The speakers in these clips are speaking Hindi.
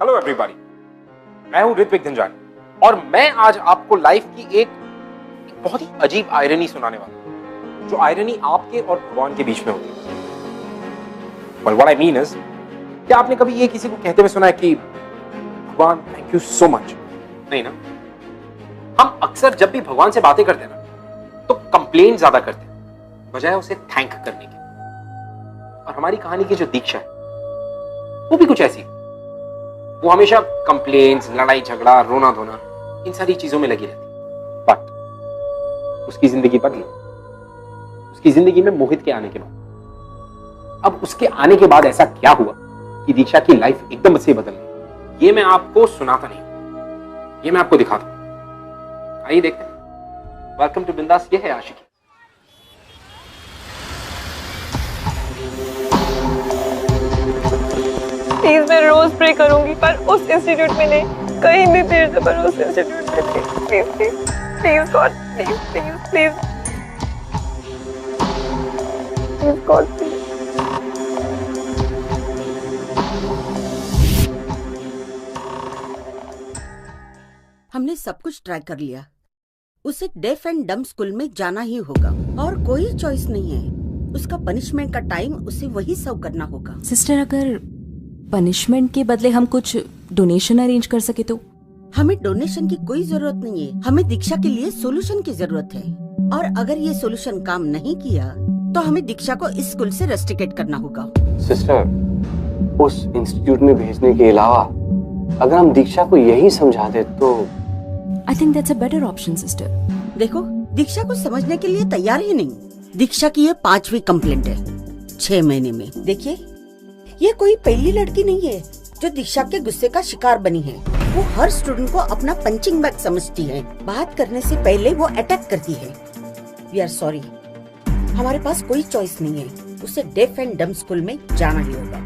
हेलो एवरीबॉडी, मैं हूं ऋत्विक धनजानी और मैं आज आपको लाइफ की एक बहुत ही अजीब आयरनी सुनाने वाला हूं, जो आयरनी आपके और भगवान के बीच में होती है। Well, what I mean is, क्या आपने कभी ये किसी को कहते हुए सुना है कि भगवान थैंक यू सो मच? नहीं ना। हम अक्सर जब भी भगवान से बातें करते हैं ना, तो कंप्लेन ज्यादा करते हैं बजाय उसे थैंक करने के। और हमारी कहानी की जो दीक्षा है वो भी कुछ ऐसी है। वो हमेशा कंप्लेन्स, लड़ाई झगड़ा, रोना धोना, इन सारी चीजों में लगी रहती। बट उसकी जिंदगी बदली, उसकी जिंदगी में मोहित के आने के बाद। अब उसके आने के बाद ऐसा क्या हुआ कि दीक्षा की लाइफ एकदम से बदल गई, ये मैं आपको सुनाता नहीं, ये मैं आपको दिखाता हूं। आइए देखते हैं। वेलकम टू बिंदास, ये है आशिकी। प्लीज मैं रोज प्रे करूंगी, पर उस इंस्टीट्यूट में नहीं, कहीं भी फिर से, पर उस इंस्टीट्यूट में नहीं। Please please please God, please please please please God please. हमने सब कुछ ट्राई कर लिया। उसे डेफ एंड डम स्कूल में जाना ही होगा और कोई चॉइस नहीं है। उसका पनिशमेंट का टाइम उसे वही सर्व करना होगा। सिस्टर, अगर पनिशमेंट के बदले हम कुछ डोनेशन अरेंज कर सके तो? हमें डोनेशन की कोई जरूरत नहीं है, हमें दीक्षा के लिए सोल्यूशन की जरूरत है। और अगर ये सोल्यूशन काम नहीं किया तो हमें दीक्षा को इस स्कूल से रेस्ट्रिकेट करना होगा। सिस्टर, उस इंस्टीट्यूट में भेजने के अलावा अगर हम दीक्षा को यही समझा दे तो I think that's a better option sister. देखो, दीक्षा को समझने के लिए तैयार ही नहीं। दीक्षा की ये 5वीं कंप्लेंट है 6 महीने में। देखिए, ये कोई पहली लड़की नहीं है जो दीक्षा के गुस्से का शिकार बनी है। वो हर स्टूडेंट को अपना पंचिंग बैग समझती है। बात करने से पहले वो अटैक करती है। वी आर सॉरी, हमारे पास कोई चॉइस नहीं है। उसे डेफ एंड डम स्कूल में जाना ही होगा।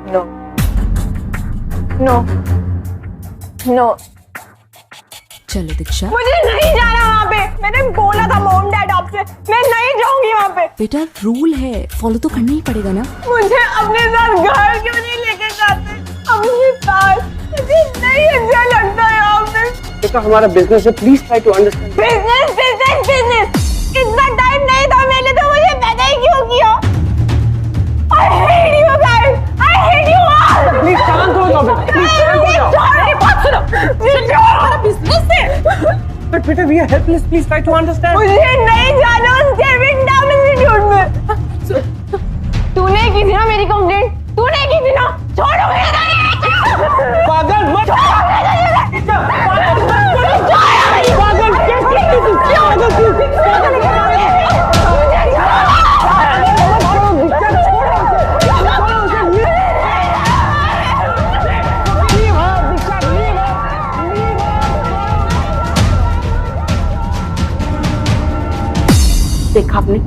नो नो नो, चलो दीक्षा। मुझे नहीं जाना वहाँ पे। मैंने बोला था मॉम डैड आपसे, मैं नहीं जाऊंगी वहाँ पे। बेटा, रूल है, फॉलो तो करना ही पड़ेगा ना। मुझे अपने साथ घर क्यों नहीं लेके जाते? अपने पास मुझे नहीं अच्छा लगता यहाँ पे। बेटा, हमारा बिजनेस है, please try to understand. Business business business, इतना टाइम नहीं था मेरे, तो मुझे पैदा ही क्यों किया? I hate you guys, I hate you all। Please शांत हो जाओ बेटा, प्लीज शांत हो जाओ। बिजनेस है। बट बेटा, we are helpless, please try to understand. मुझे नहीं जाना उस डेविड डम इंस्टीट्यूट में। तूने की थी ना मेरी कंप्लेंट, तूने की थी ना। छोड़ो मेरे। पागल मत। देखा आपने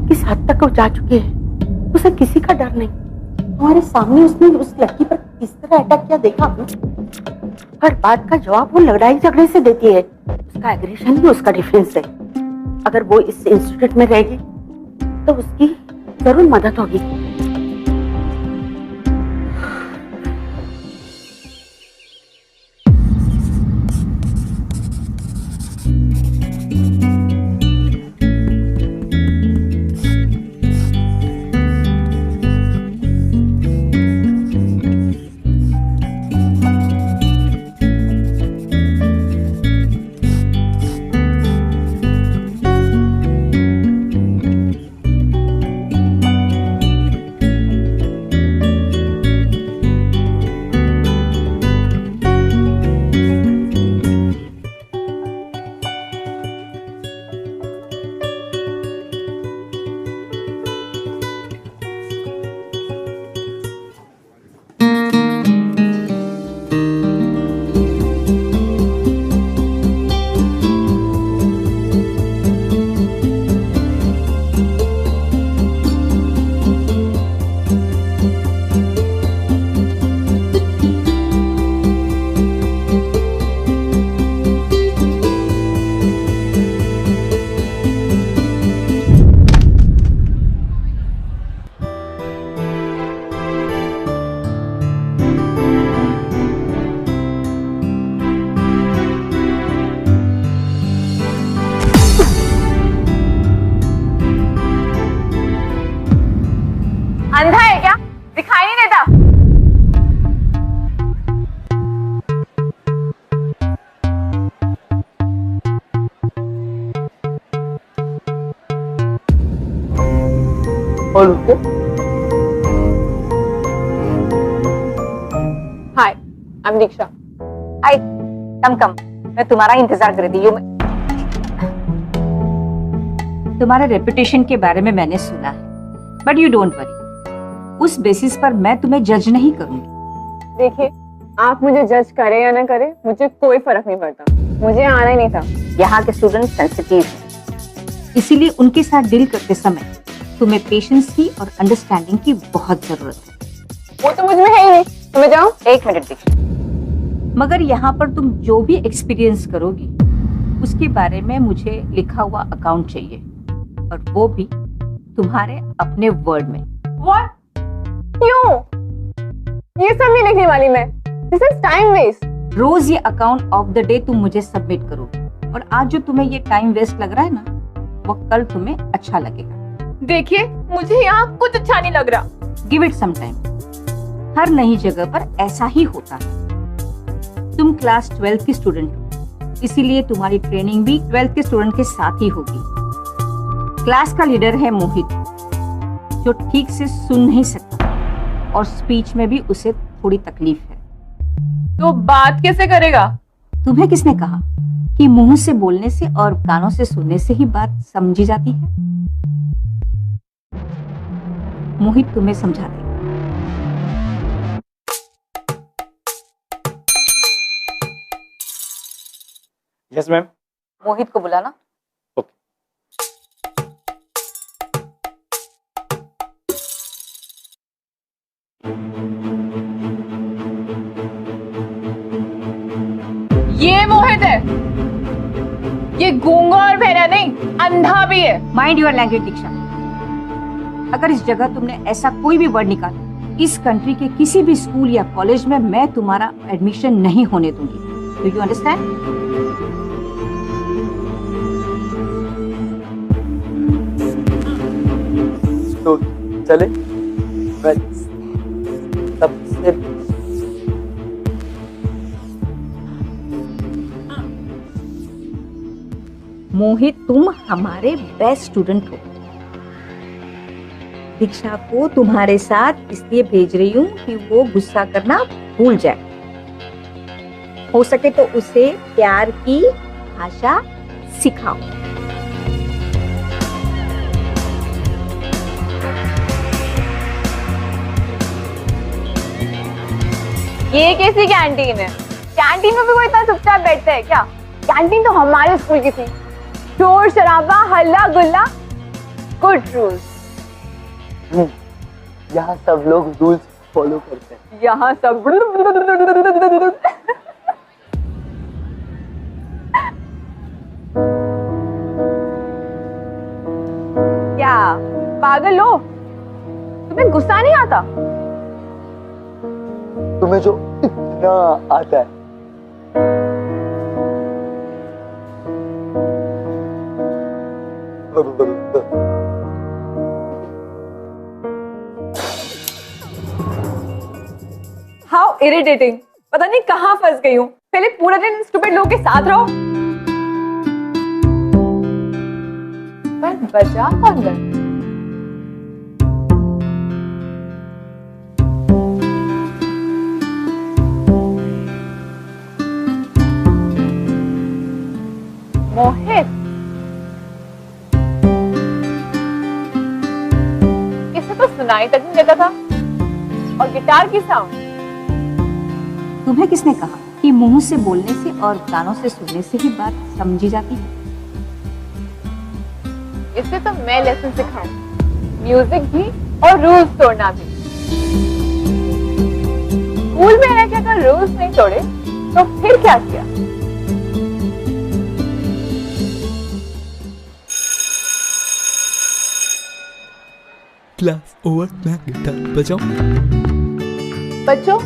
किस हद तक वो जा चुकी है। उसे किसी का डर नहीं। हमारे सामने उसने उस लड़की पर किस तरह अटैक किया, देखा आपने? हर बात का जवाब वो लड़ाई झगड़े से देती है। उसका एग्रेशन ही उसका डिफेंस है। अगर वो इस इंस्टीट्यूट में रहेगी तो उसकी जरूर मदद होगी। और उसके हाय, आई एम दीक्षा। हाय, कम मैं तुम्हारा इंतजार कर रही हूँ। तुम्हारे रेपुटेशन के बारे में मैंने सुना है, बट यू डोंट वरी, उस बेसिस पर मैं तुम्हें जज नहीं करूंगी। देखिए, आप मुझे जज करें या ना करें, मुझे कोई फर्क नहीं पड़ता। मुझे आना ही नहीं था। यहाँ के स्टूडेंट सेंसिटिव हैं, इसीलिए उनके साथ डील करते समय तुम्हें पेशेंस की और अंडरस्टैंडिंग की बहुत जरूरत है। वो तो मुझ में है ही नहीं। तो मैं जाऊँ? एक मिनट दीक्षा, मगर यहाँ पर तुम जो भी एक्सपीरियंस करोगी उसके बारे में मुझे लिखा हुआ अकाउंट चाहिए, और वो भी तुम्हारे अपने वर्ड में। What? क्यों? ये सब नहीं लिखने वाली मैं। This is time waste. रोज ये अकाउंट ऑफ द डे तुम मुझे सबमिट करोगे, और आज जो तुम्हें ये टाइम वेस्ट लग रहा है ना, वो कल तुम्हें अच्छा लगेगा। देखिए, मुझे यहाँ कुछ अच्छा नहीं लग रहा। गिव इट सम टाइम, हर नई जगह पर ऐसा ही होता है। तुम क्लास 12 की स्टूडेंट हो, इसीलिए तुम्हारी ट्रेनिंग भी 12th के स्टूडेंट के साथ ही होगी। क्लास का लीडर है मोहित, जो ठीक से सुन नहीं सकता और स्पीच में भी उसे थोड़ी तकलीफ है। तो बात कैसे करेगा? तुम्हें किसने कहा कि मुंह से बोलने से और कानों से सुनने से ही बात समझी जाती है? मोहित तुम्हें समझा देगा। Yes ma'am. मोहित को बुलाना। ये मोहित है। ये गूंगा और बहरा नहीं, अंधा भी है। माइंड योर लैंग्वेज दीक्षा। अगर इस जगह तुमने ऐसा कोई भी वर्ड निकाला, इस कंट्री के किसी भी स्कूल या कॉलेज में मैं तुम्हारा एडमिशन नहीं होने दूंगी। Do you understand? तो चले। सबसे मोहित, तुम हमारे बेस्ट स्टूडेंट हो। दीक्षा को तुम्हारे साथ इसलिए भेज रही हूँ कि वो गुस्सा करना भूल जाए। हो सके तो उसे प्यार की भाषा सिखाओ। ये कैसी कैंटीन है? कैंटीन में भी कोई इतना चुपचाप बैठता है क्या? कैंटीन तो हमारे स्कूल की थी। शोर शराबा, हल्ला गुल्ला, गुड रूल्स। यहाँ सब लोग रूल्स फॉलो करते हैं। यहाँ सब क्या पागल हो? तुम्हें गुस्सा नहीं आता? तुम्हें जो इतना आता है। How irritating. पता नहीं कहाँ फंस गई हूँ। पहले पूरा दिन स्टूपिड लोगों के साथ रहो, पर बचा कौन गया? मोहित, इसे तो सुनाई तक नहीं देता था। और गिटार की साउंड। तुम्हें किसने कहा कि मुंह से बोलने से और कानों से सुनने से ही बात समझी जाती है? इससे तो मैं लेसन सिखाऊं, म्यूजिक भी और रूल्स तोड़ना भी। स्कूल में रह के अगर रूल्स नहीं तोड़े तो फिर क्या किया? क्लास ओवर, मैं गिटार बजाऊं? बच्चों,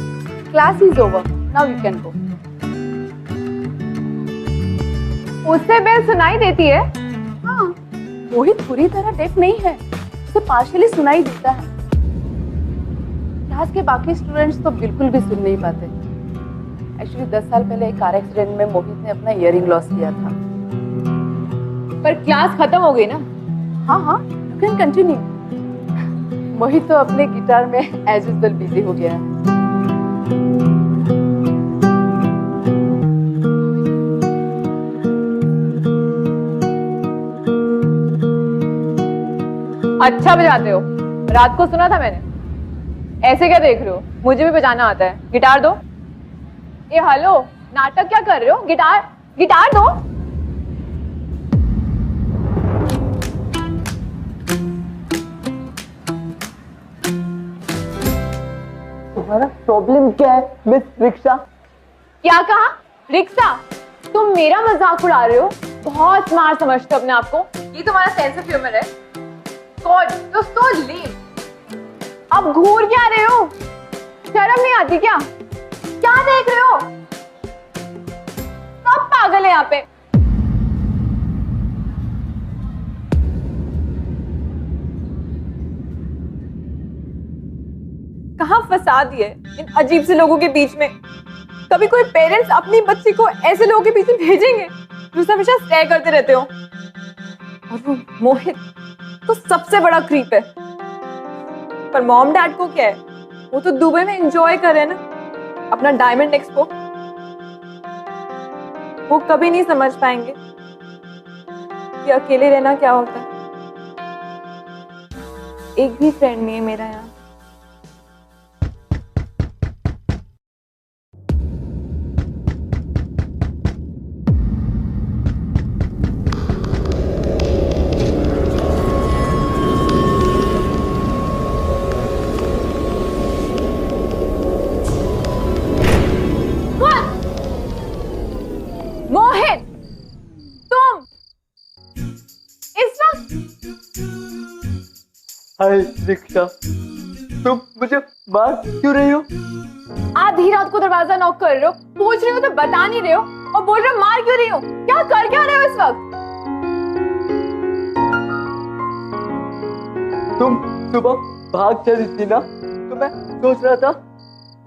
class is over, now you can go. उससे बेल सुनाई देती है। हाँ, मोहित पूरी तरह डेफ नहीं है, उसे पार्शियली सुनाई देता है। क्लास के बाकी स्टूडेंट्स तो बिल्कुल भी सुन नहीं पाते। एक्चुअली 10 साल पहले एक कार एक्सीडेंट में मोहित ने अपना इयरिंग लॉस किया था। पर क्लास खत्म हो गई ना। हाँ हाँ, यू कैन कंटिन्यू। मोहित तो अपने गिटार में एज यूजुअल बिजी हो गया है। अच्छा बजाते हो, रात को सुना था मैंने। ऐसे क्या देख रहे हो, मुझे भी बजाना आता है, गिटार दो। ये हेलो, नाटक क्या कर रहे हो? गिटार गिटार दो। तुम्हारा प्रॉब्लम क्या है मिस रिक्शा? क्या कहा? रिक्शा? तुम मेरा मजाक उड़ा रहे हो? बहुत स्मार्ट समझते हो अपने आप को। ये तुम्हारा सेंस ऑफ ह्यूमर है? God, you're so lame। अब घूर क्या रहे हो? शर्म नहीं आती क्या? क्या देख रहे हो? सब पागल है यहाँ पे। कहाँ फंसा दिए इन अजीब से लोगों के बीच में। कभी कोई पेरेंट्स अपनी बच्ची को ऐसे लोगों के बीच में भेजेंगे जो हमेशा स्टे करते रहते हो? और वो मोहित तो सबसे बड़ा क्रीप है। पर मॉम डैड को क्या है, वो तो दुबई में एंजॉय कर रहे हैं ना अपना डायमंड एक्सपो। वो कभी नहीं समझ पाएंगे कि अकेले रहना क्या होता है। एक भी फ्रेंड नहीं है मेरा यहाँ। मोहित, तुम इस वक्त? हाय रिक्शा, तुम मुझे मार क्यों रही हो? आधी रात को दरवाजा नॉक कर रहे हो, पूछ रही हो तो बता नहीं रहे हो, और बोल रहे हो मार क्यों रही हो? क्या कर क्या रहे हो इस वक्त? तुम सुबह भाग चली थी ना, तो मैं सोच रहा था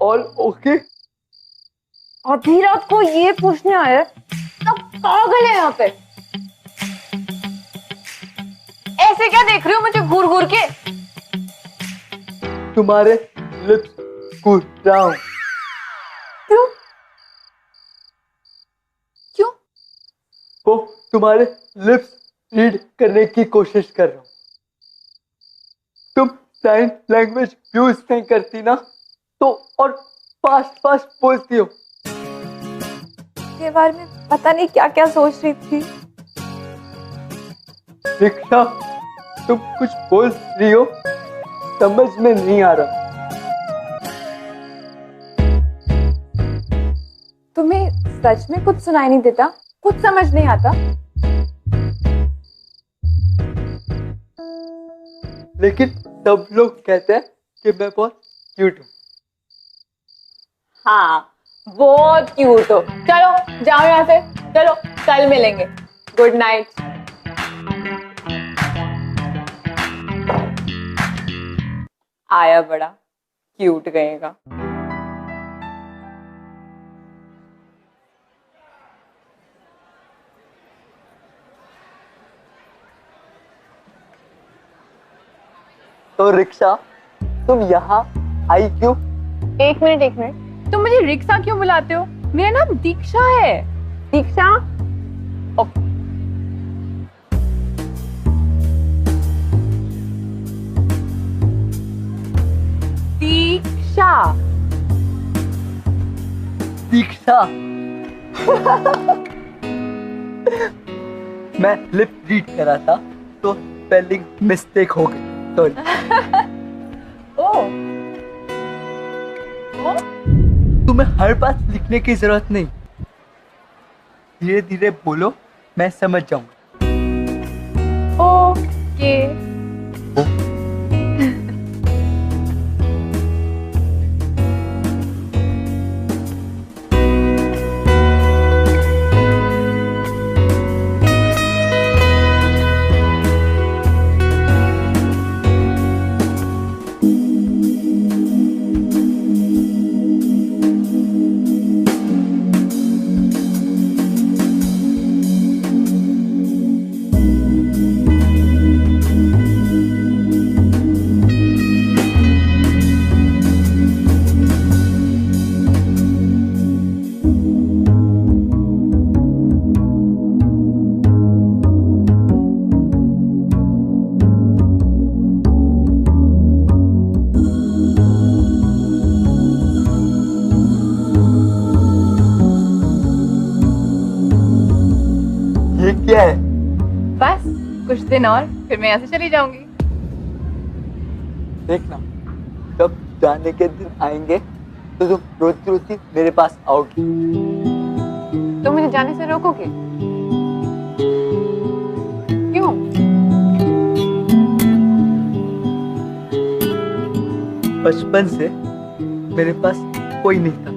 ऑल ओके। आधी रात को ये पूछने आया? सब पागल है यहाँ पे। ऐसे क्या देख रहे हो मुझे घूर घूर के? तुम्हारे लिप्स कूद रहा हूं। क्यों? क्यों? वो तुम्हारे लिप्स रीड करने की कोशिश कर रहा हूं। तुम साइन लैंग्वेज यूज नहीं करती ना, तो और फास्ट फास्ट बोलती हो। के बारे में पता नहीं क्या क्या सोच रही थी। रिक्शा, तुम कुछ बोल रही हो, समझ में नहीं आ रहा। तुम्हें सच में कुछ सुनाई नहीं देता? कुछ समझ नहीं आता? लेकिन सब लोग कहते हैं कि मैं बहुत क्यूट हूँ। हाँ, बहुत क्यूट हो। चलो जाओ यहाँ से, चलो कल मिलेंगे। Good night. आया बड़ा क्यूट गएगा। तो रिक्शा, तुम यहाँ आई क्यों? एक मिनट, तुम मुझे रिक्शा क्यों बुलाते हो? मेरा नाम दीक्षा है। दीक्षा? दीक्षा। दीक्षा। मैं लिप रीड कर रहा था तो स्पेलिंग मिस्टेक हो गई। तुम्हें हर बात लिखने की जरूरत नहीं, धीरे धीरे बोलो, मैं समझ जाऊंगा। ओके। क्या है? बस कुछ दिन और फिर मैं यहाँ से चली जाऊंगी। देखना, जब जाने के दिन आएंगे तो तुम रोती रोती मेरे पास आओगी। तुम मुझे जाने से रोकोगे? क्यों? बचपन से मेरे पास कोई नहीं था,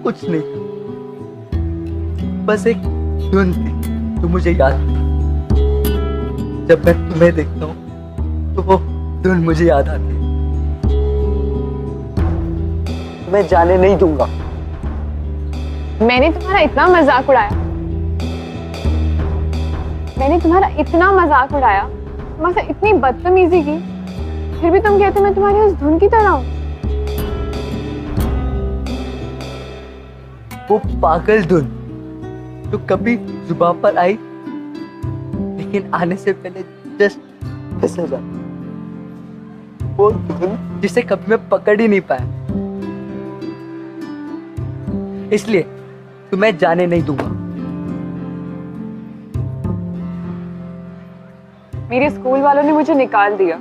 कुछ नहीं था, बस एक धुन थी जो मुझे याद थी। जब मैं तुम्हें देखता हूँ तो वो धुन मुझे याद आती है। मैं जाने नहीं दूंगा। मैंने तुम्हारा इतना मजाक उड़ाया, मैंने तुम्हारा इतना मजाक उड़ाया, तुम्हारे साथ इतनी बदतमीजी की, फिर भी तुम कहते मैं तुम्हारी उस धुन की तरह हूँ। वो पागल धुन जो कभी जुबान पर आई लेकिन आने से पहले जस्ट फिसल जाती, वो धुन जिसे कभी मैं पकड़ ही नहीं पाया। इसलिए तुम्हें जाने नहीं दूंगा। मेरे स्कूल वालों ने मुझे निकाल दिया,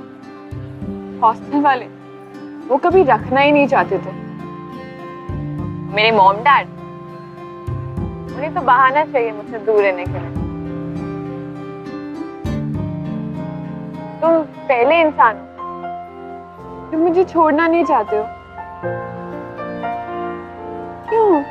हॉस्टल वाले वो कभी रखना ही नहीं चाहते थे। मेरे मॉम डैड, उन्हें तो बहाना चाहिए मुझसे दूर रहने के लिए। तुम पहले इंसान हो, तुम मुझे छोड़ना नहीं चाहते हो। क्यों?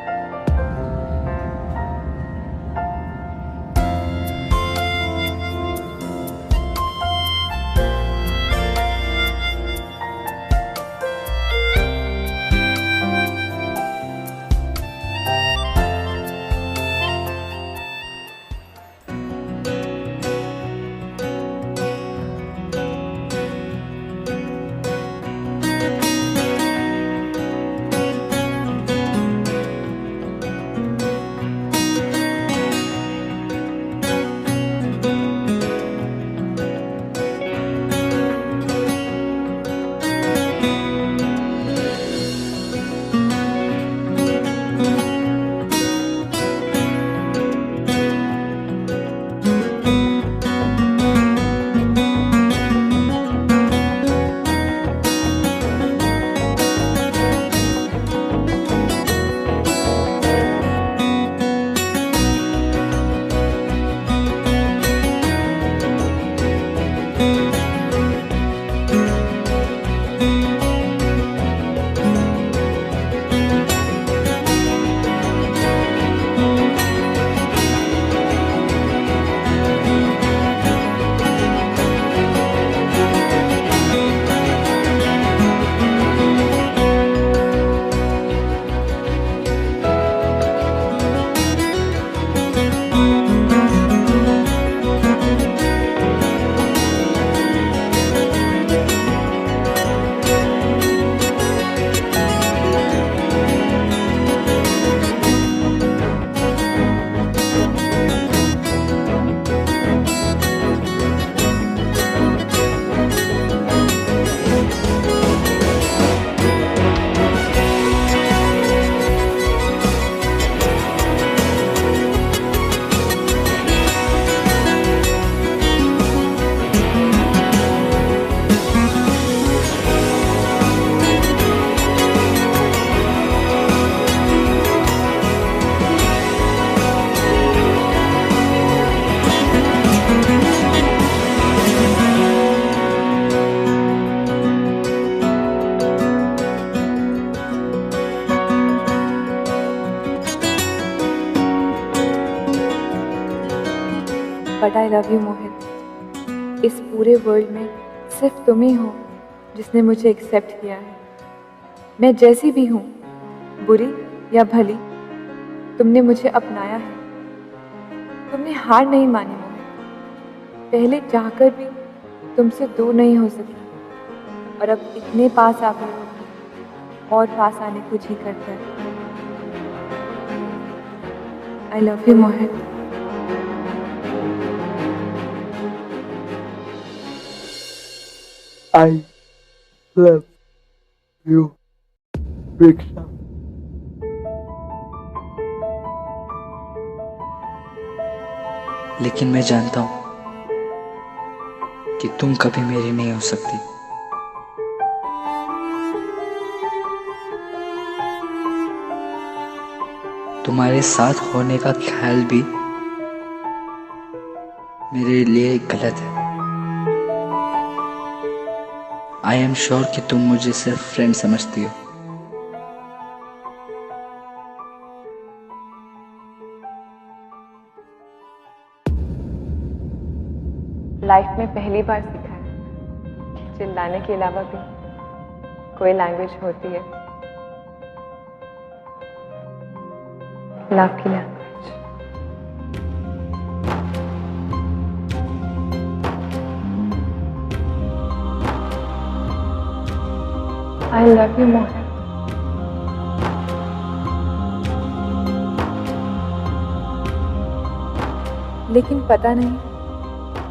बट आई लव यू मोहित। इस पूरे वर्ल्ड में सिर्फ तुम ही हो जिसने मुझे एक्सेप्ट किया है। मैं जैसी भी हूँ, बुरी या भली, तुमने मुझे अपनाया है। तुमने हार नहीं मानी मोहित। पहले चाहकर भी तुमसे दूर नहीं हो सकी और अब इतने पास आ गए हो और पास आने को जी करता है। I love you Mohit. I love you, Diksha. लेकिन मैं जानता हूं कि तुम कभी मेरी नहीं हो सकती। तुम्हारे साथ होने का ख्याल भी मेरे लिए गलत है। आई एम श्योर कि तुम मुझे सिर्फ फ्रेंड समझती हो। लाइफ में पहली बार सीखा है चिल्लाने के अलावा भी कोई लैंग्वेज होती है। लव की लैंग्वेज। आई लव यू मोहित। लेकिन पता नहीं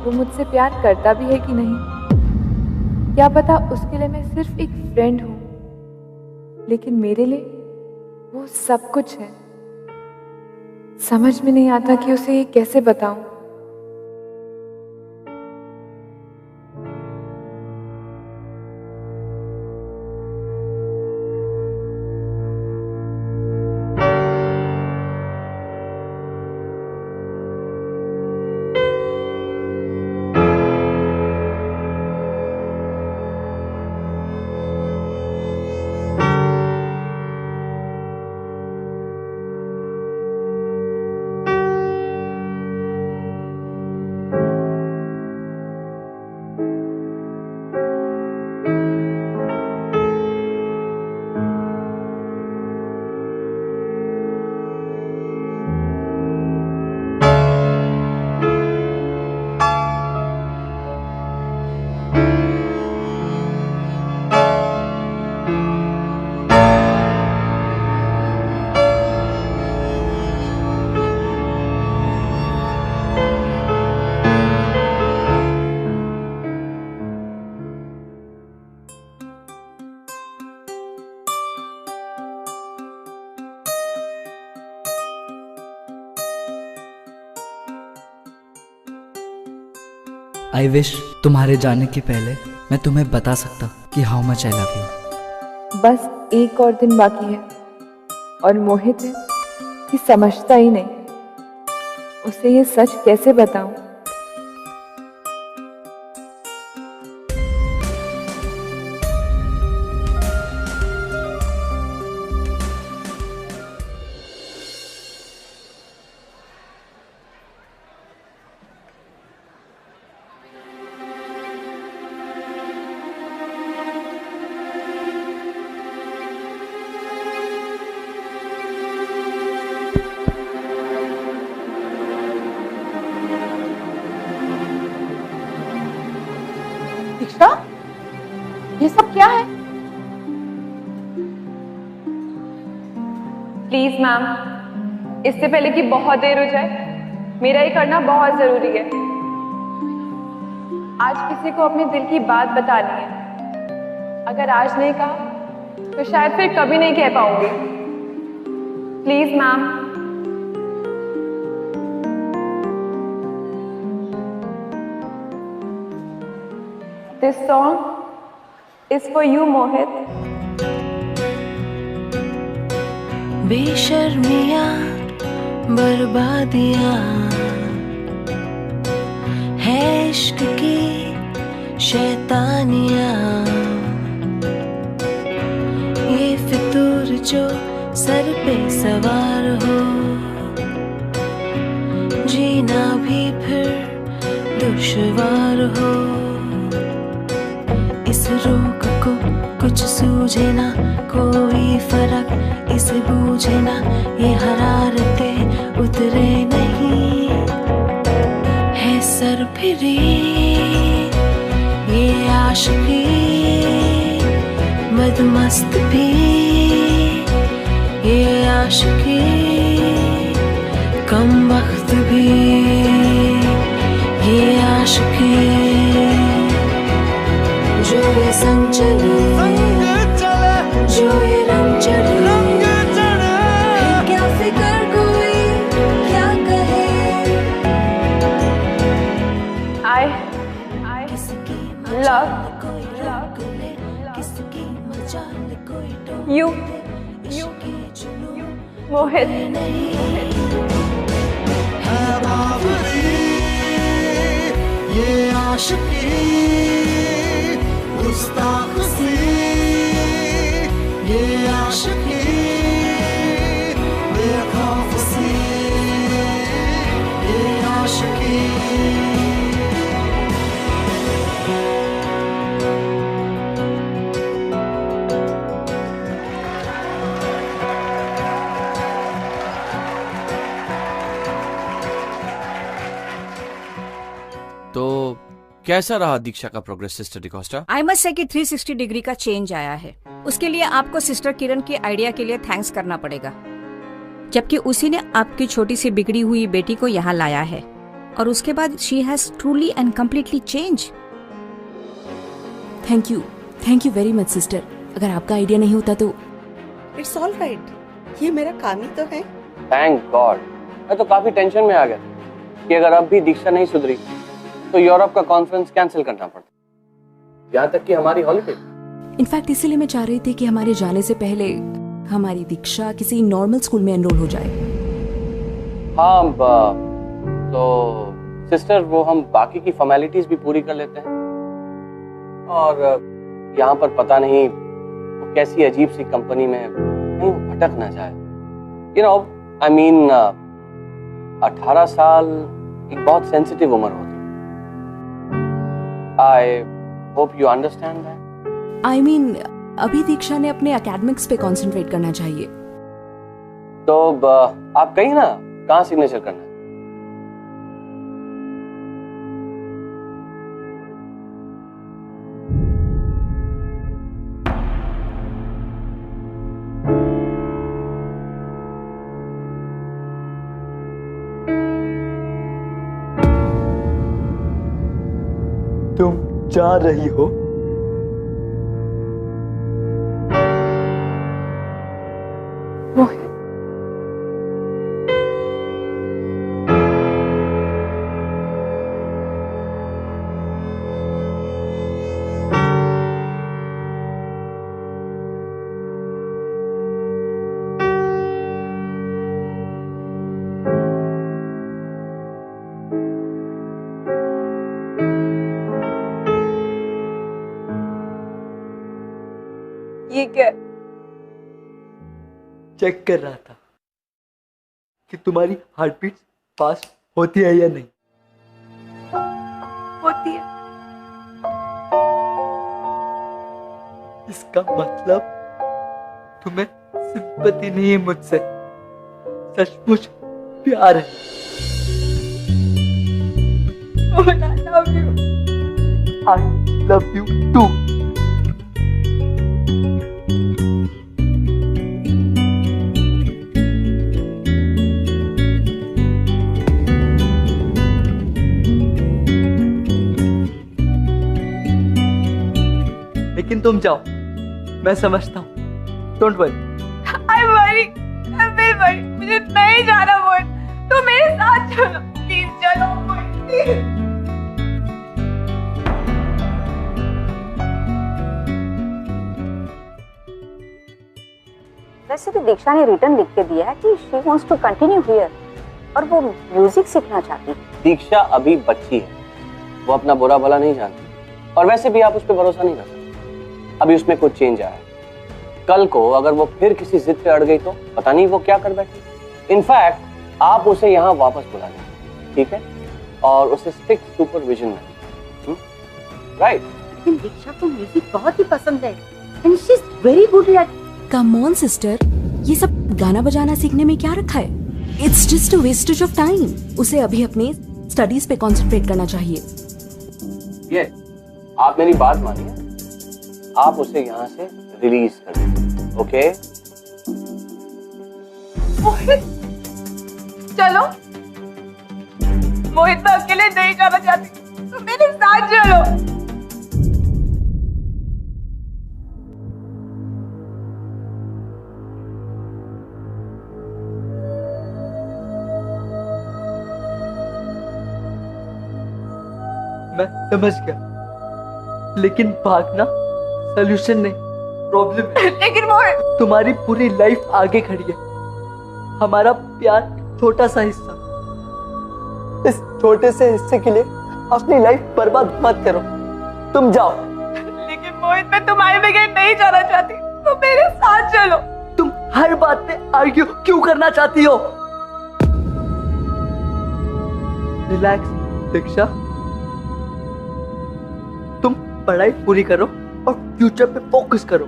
वो मुझसे प्यार करता भी है कि नहीं। क्या पता उसके लिए मैं सिर्फ एक फ्रेंड हूं, लेकिन मेरे लिए वो सब कुछ है। समझ में नहीं आता कि उसे ये कैसे बताऊं। आई विश तुम्हारे जाने के पहले मैं तुम्हें बता सकता कि how much I love you. बस एक और दिन बाकी है और मोहित है कि समझता ही नहीं। उसे ये सच कैसे बताऊं। दीक्षा, ये सब क्या है? प्लीज मैम, इससे पहले कि बहुत देर हो जाए, मेरा ये करना बहुत जरूरी है। आज किसी को अपने दिल की बात बतानी है। अगर आज नहीं कहा तो शायद फिर कभी नहीं कह पाऊंगी। Please ma'am. This song is for you, Mohit. बेशर्मियाँ बर्बादियाँ है इश्क की शैतानियाँ, ये फितूर जो सर पे सवार हो, जीना भी फिर दुश्वार हो। इस रोग को कुछ सूझे ना, कोई फर्क इसे बूझे ना, ये हरारतें उतरे नहीं, है सर फिरी ये आशिकी, मदमस्त भी ये आशिकी, कम वक्त भी ये आशिकी, जो ये संग चले, जो ये रंग चढ़े, फिर क्या फिकर कोई क्या कहे, मोहित है बावरी ये आशिकी गुस्ताख सी ये आशिकी बेखौफ सी ये आशिकी तो कैसा रहा दीक्षा का progress sister D'Costa? I must say कि 360 डिग्री का चेंज आया है। उसके लिए आपको सिस्टर किरण के आइडिया के लिए थैंक्स करना पड़ेगा, जबकि उसी ने आपकी छोटी सी बिगड़ी हुई बेटी को यहाँ लाया है और उसके बाद she has truly and completely change. Thank you very much sister. अगर आपका आइडिया नहीं होता तो इट्स ऑल राइट, ये मेरा काम ही तो है। Thank God. मैं तो काफी टेंशन में आ गया कि अगर अब भी दीक्षा नहीं सुधरी तो यूरोप का कॉन्फ्रेंस कैंसिल करना पड़ता, यहाँ तक कि हमारी हॉलिडे। इनफैक्ट इसीलिए मैं चाह रही थी कि हमारे जाने से पहले हमारी दीक्षा किसी नॉर्मल स्कूल में एनरोल हो जाए। हाँ तो सिस्टर वो हम बाकी की फॉर्मेलिटीज भी पूरी कर लेते हैं और यहाँ पर पता नहीं वो कैसी अजीब सी कंपनी में कहीं भटक ना जाए। यू नो आई मीन 18 साल एक बहुत सेंसिटिव उम्र होती है। I hope you understand that. I mean, अभी दीक्षा ने अपने एकेडमिक्स पे कंसंट्रेट करना चाहिए। तो आप कहीं ना कहाँ सिग्नेचर करना है? तुम जा रही हो? ये क्या? चेक कर रहा था कि तुम्हारी हार्ट बीट फास्ट होती है या नहीं। होती है। इसका मतलब तुम्हें सिंपैथी नहीं है मुझसे, सचमुच प्यार है। I love you too. लेकिन तुम जाओ, मैं समझता हूँ। Don't worry. मुझे नहीं जाना मोहित, तो मेरे साथ चलो प्लीज, चलो मोहित। वैसे तो दीक्षा ने रिटर्न लिख के दिया है कि she wants to continue here और वो म्यूजिक सीखना चाहती है। दीक्षा अभी बच्ची है, वो अपना बुरा भला नहीं जानती और वैसे भी आप उस पर भरोसा नहीं कर सकते। अभी उसमें कुछ चेंज आया है, कल को अगर वो फिर किसी जिद पे अड़ गई तो पता नहीं वो क्या कर बैठी। इनफैक्ट आप उसे यहाँ वापस बुला लें, ठीक है, और उसे स्ट्रिक्ट सुपरविजन में। राइट? लेकिन दीक्षा को म्यूजिक बहुत ही पसंद है and she is very good at. Come on sister, ये सब गाना बजाना सीखने में क्या रखा है? It's just a wastage of time. उसे अभी अपने स्टडीज पे कंसंट्रेट करना चाहिए। ये आप मेरी बात मानिए, आप उसे यहाँ से रिलीज कर दीजिए, ओके? मोहित चलो, मोहित मैं अकेले नहीं जाना चाहती, तो मेरे साथ चलो। मैं समझ गया, लेकिन भागना सॉल्यूशन नहीं, प्रॉब्लम है। लेकिन मोहित, तुम्हारी पूरी लाइफ आगे खड़ी है, हमारा प्यार छोटा सा हिस्सा। इस छोटे से हिस्से के लिए अपनी लाइफ बर्बाद मत करो। तुम जाओ। लेकिन मोहित, मैं तुम्हारे बगैर नहीं जाना चाहती, तुम मेरे साथ चलो। तुम हर बात पे आर्ग्यू क्यों करना चाहती हो? रिलैक्स दीक्षा, तुम पढ़ाई पूरी करो और फ्यूचर पे फोकस करो।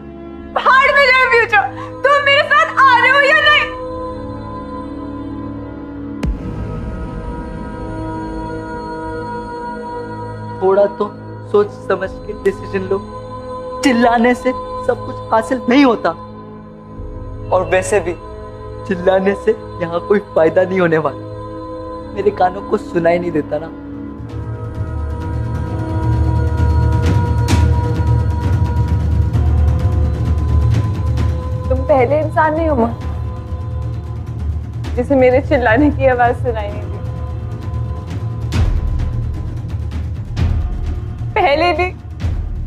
भाड़ में जाए फ्यूचर, तुम मेरे साथ आ रहे हो या नहीं? थोड़ा तो सोच समझ के डिसीजन लो। चिल्लाने से सब कुछ हासिल नहीं होता, और वैसे भी चिल्लाने से यहाँ कोई फायदा नहीं होने वाला। मेरे कानों को सुनाई नहीं देता ना। तुम पहले इंसान नहीं हो मोहित जिसे मेरे चिल्लाने की आवाज सुनाई नहीं दी। पहले भी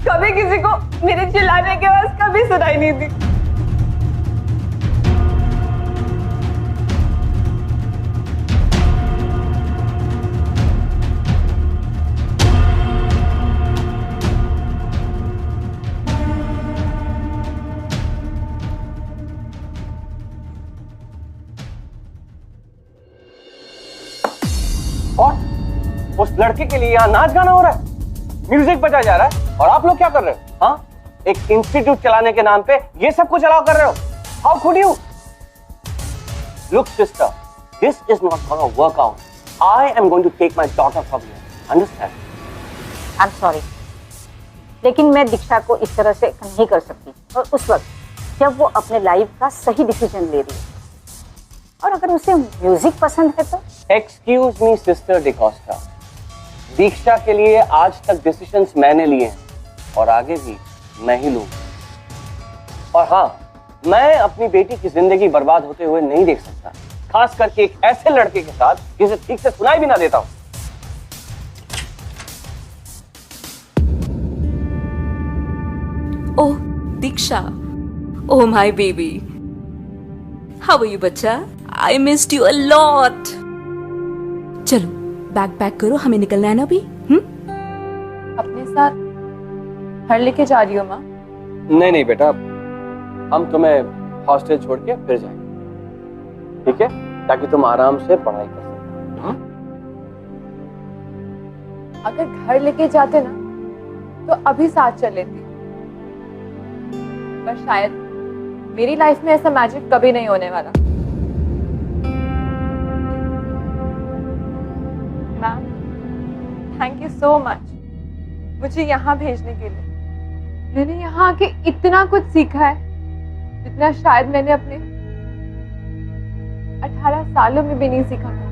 कभी किसी को मेरे चिल्लाने की आवाज कभी सुनाई नहीं दी। और उस लड़के के लिए यहाँ नाच गाना हो रहा है, म्यूजिक बजा जा रहा है, और आप लोग क्या कर रहे हो? हाँ, एक इंस्टीट्यूट चलाने के नाम पे ये सब कुछ अलाउ कर रहे हो? How could you? Look sister, this is not gonna work out. I am going to take my daughter from you. Understand? I am sorry, लेकिन मैं दीक्षा को इस तरह से नहीं कर सकती, और उस वक्त जब वो अपने लाइफ का सही डिसीजन ले रही है, और अगर उसे म्यूजिक पसंद है तो। एक्सक्यूज मी सिस्टर डिकोस्टा, दीक्षा के लिए आज तक डिसीजंस मैंने लिए हैं और आगे भी मैं ही लूंगा। और हाँ, मैं अपनी बेटी की जिंदगी बर्बाद होते हुए नहीं देख सकता, खास करके एक ऐसे लड़के के साथ जिसे ठीक से सुनाई भी ना देता हूं। Oh Diksha, oh my baby, how are you बच्चा? I missed you a lot. चलो बैग पैक करो, हमें निकलना है ना अभी। अपने साथ घर लेके जा रही हो माँ? नहीं नहीं बेटा, हम तुम्हें हॉस्टल छोड़ के फिर जाएंगे, ठीक है? ताकि तुम आराम से पढ़ाई कर सको। अगर घर लेके जाते ना तो अभी साथ चल लेती, पर शायद मेरी लाइफ में ऐसा मैजिक कभी नहीं होने वाला। Ma'am, thank you so much मुझे यहाँ भेजने के लिए। मैंने यहाँ आके इतना कुछ सीखा है जितना शायद मैंने अपने 18 सालों में भी नहीं सीखा था।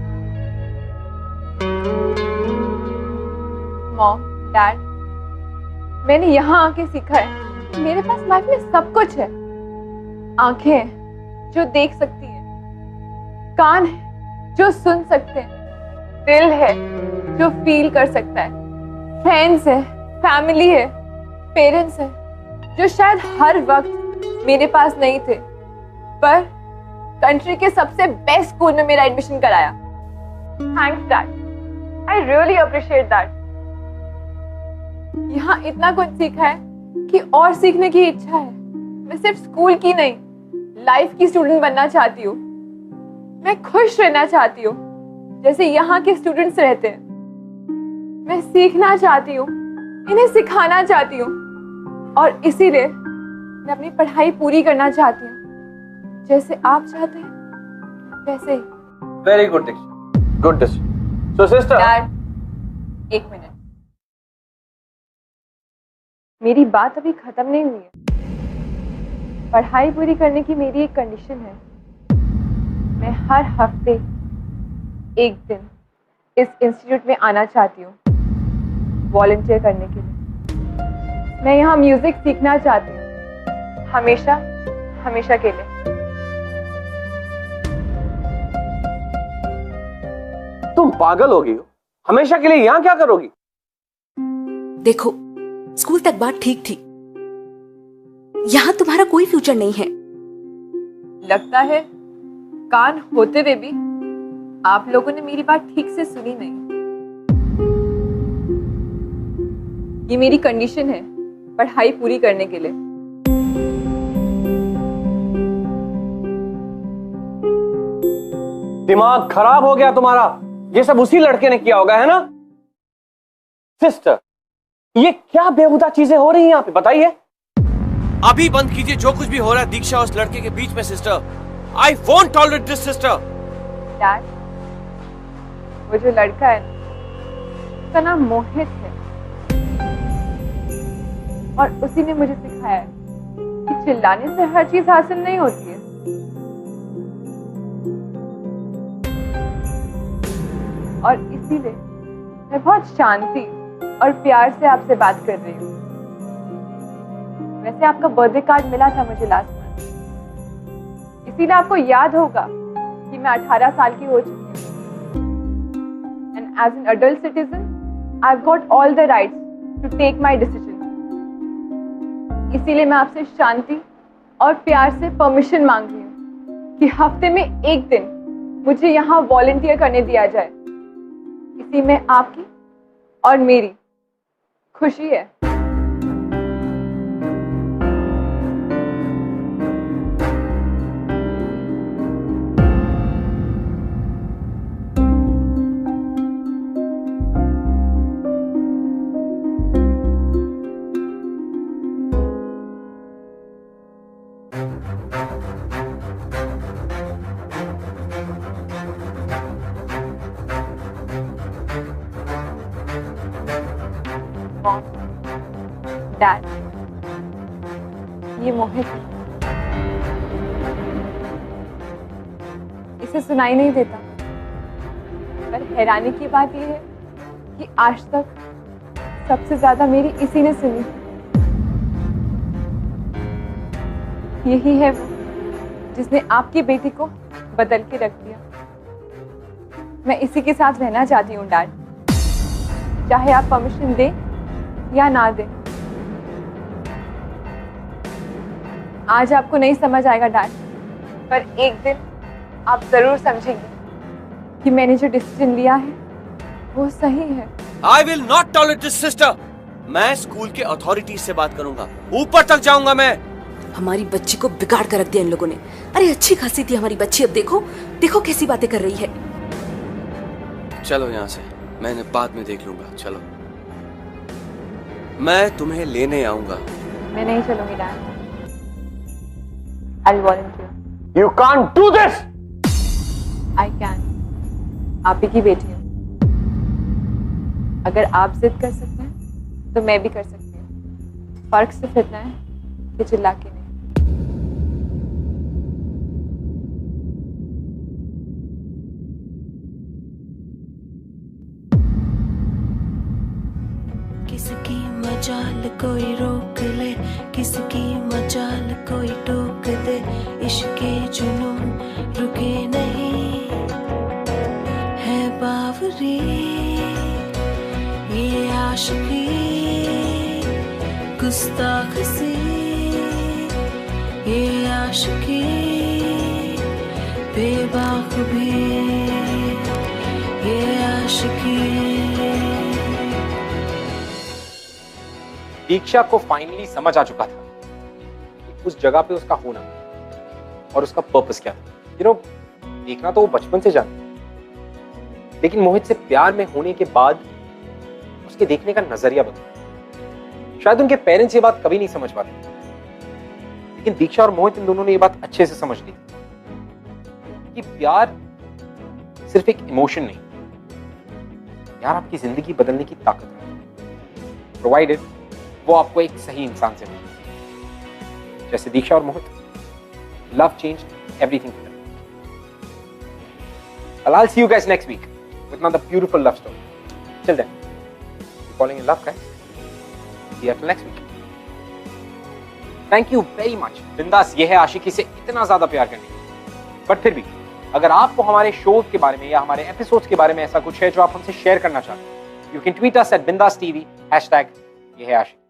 मॉम, डैड, मैंने यहाँ आके सीखा है कि मेरे पास लाइफ में सब कुछ है। आंखें हैं जो देख सकती हैं, कान है जो सुन सकते हैं, दिल है जो फील कर सकता है, फ्रेंड्स है, फैमिली है, पेरेंट्स है जो शायद हर वक्त मेरे पास नहीं थे, पर कंट्री के सबसे बेस्ट स्कूल में मेरा एडमिशन कराया। Thanks dad, I really appreciate that. यहाँ इतना कुछ सीखा है कि और सीखने की इच्छा है। मैं सिर्फ स्कूल की नहीं, लाइफ की स्टूडेंट बनना चाहती हूँ। मैं खुश रहना चाहती हूँ जैसे यहाँ के स्टूडेंट्स रहते हैं। मैं सीखना चाहती हूँ, इन्हें सिखाना चाहती हूँ, और इसीलिए मैं अपनी पढ़ाई पूरी करना चाहती हूँ। जैसे आप चाहते हैं वैसे ही। वेरी गुड दीक्षा, गुड डिसीजन। सो सिस्टर, डैड, एक मिनट, मेरी बात अभी खत्म नहीं हुई है। पढ़ाई पूरी करने की मेरी एक कंडीशन है। मैं हर हफ्ते एक दिन इस इंस्टीट्यूट में आना चाहती हूँ वॉलंटियर करने के लिए। मैं यहाँ म्यूजिक सीखना चाहती हूँ, हमेशा हमेशा के लिए। तुम पागल हो गई हो? हमेशा के लिए यहाँ क्या करोगी? देखो, स्कूल तक बात ठीक थी, यहाँ तुम्हारा कोई फ्यूचर नहीं है। लगता है कान होते हुए भी आप लोगों ने मेरी बात ठीक से सुनी नहीं। ये मेरी कंडीशन है पढ़ाई पूरी करने के लिए। दिमाग खराब हो गया तुम्हारा? ये सब उसी लड़के ने किया होगा, है ना? सिस्टर, ये क्या बेहुदा चीजें हो रही हैं यहाँ पे, बताइए। अभी बंद कीजिए जो कुछ भी हो रहा है दीक्षा और उस लड़के के बीच में sister. I won't tolerate this sister. Dad, वो जो लड़का है उसका नाम मोहित है और उसी ने मुझे सिखाया है कि चिल्लाने से हर चीज हासिल नहीं होती है। और इसीलिए मैं बहुत शांति और प्यार से आपसे बात कर रही हूँ। वैसे आपका बर्थडे कार्ड मिला था मुझे लास्ट मंथ, इसीलिए आपको याद होगा कि मैं 18 साल की हो चुकी हूँ। And as an adult citizen I have got all the rights to take my decision. इसीलिए मैं आपसे शांति और प्यार से परमिशन मांग रही हूँ कि हफ्ते में एक दिन मुझे यहाँ वॉलंटियर करने दिया जाए। इसी में आपकी और मेरी खुशी है। डैड, ये मोहित है। इसे सुनाई नहीं देता, पर हैरानी की बात यह है कि आज तक सबसे ज्यादा मेरी इसी ने सुनी। यही है वो जिसने आपकी बेटी को बदल के रख दिया। मैं इसी के साथ रहना चाहती हूँ डैड, चाहे आप परमिशन दें या ना दें। आज आपको नहीं समझ आएगा डैड, पर एक दिन आप जरूर समझेंगे कि मैंने जो डिसीजन लिया है वो सही है। I will not tolerate this sister. मैं स्कूल के अथॉरिटी से बात करूंगा, ऊपर तक जाऊंगा मैं। हमारी बच्ची को बिगाड़ कर रख दिया इन लोगों ने। अरे अच्छी खासी थी हमारी बच्ची, अब देखो देखो कैसी बातें कर रही है। चलो यहाँ से, मैंने बाद में देख लूंगा। चलो, मैं तुम्हें लेने आऊंगा। मैं नहीं चलूंगी dad. I'll volunteer. You can't do this. I can. आप ही की बेटी हूँ। अगर आप जिद कर सकते हैं तो मैं भी कर सकती हूँ। फर्क सिर्फ इतना है कि चिल्ला के नहीं। किसकी मजाल कोई रोक ले, किसकी मजाल कोई टोक दे। इश्के जुनून रुके नहीं है बावरी, ये आशिकी गुस्ताख सी, ये आशिकी बेबाक भी, ये आशिकी। दीक्षा को फाइनली समझ आ चुका था कि उस जगह पे उसका होना और उसका पर्पस क्या था। देखना तो वो बचपन से जानती, लेकिन मोहित से प्यार में होने के बाद उसके देखने का नजरिया बदला। शायद उनके पेरेंट्स ये बात कभी नहीं समझ पाते, लेकिन दीक्षा और मोहित इन दोनों ने ये बात अच्छे से समझ ली कि प्यार सिर्फ एक इमोशन नहीं, प्यार आपकी जिंदगी बदलने की ताकत है, प्रोवाइडेड वो आपको एक सही इंसान से मिले। जैसे दीक्षा और Mohit, love changed everything for them. I'll see you guys next week with another beautiful love story. Till then, keep falling in love, guys. See you till next week. Thank you very much. बिंदास ये है आशिकी से इतना ज्यादा प्यार करने के लिए। बट फिर भी अगर आपको हमारे शोज के बारे में या हमारे एपिसोड्स के बारे में ऐसा कुछ है जो आप हमसे शेयर करना चाहते हैं, you can tweet us at bindas tv #ये है आशिकी।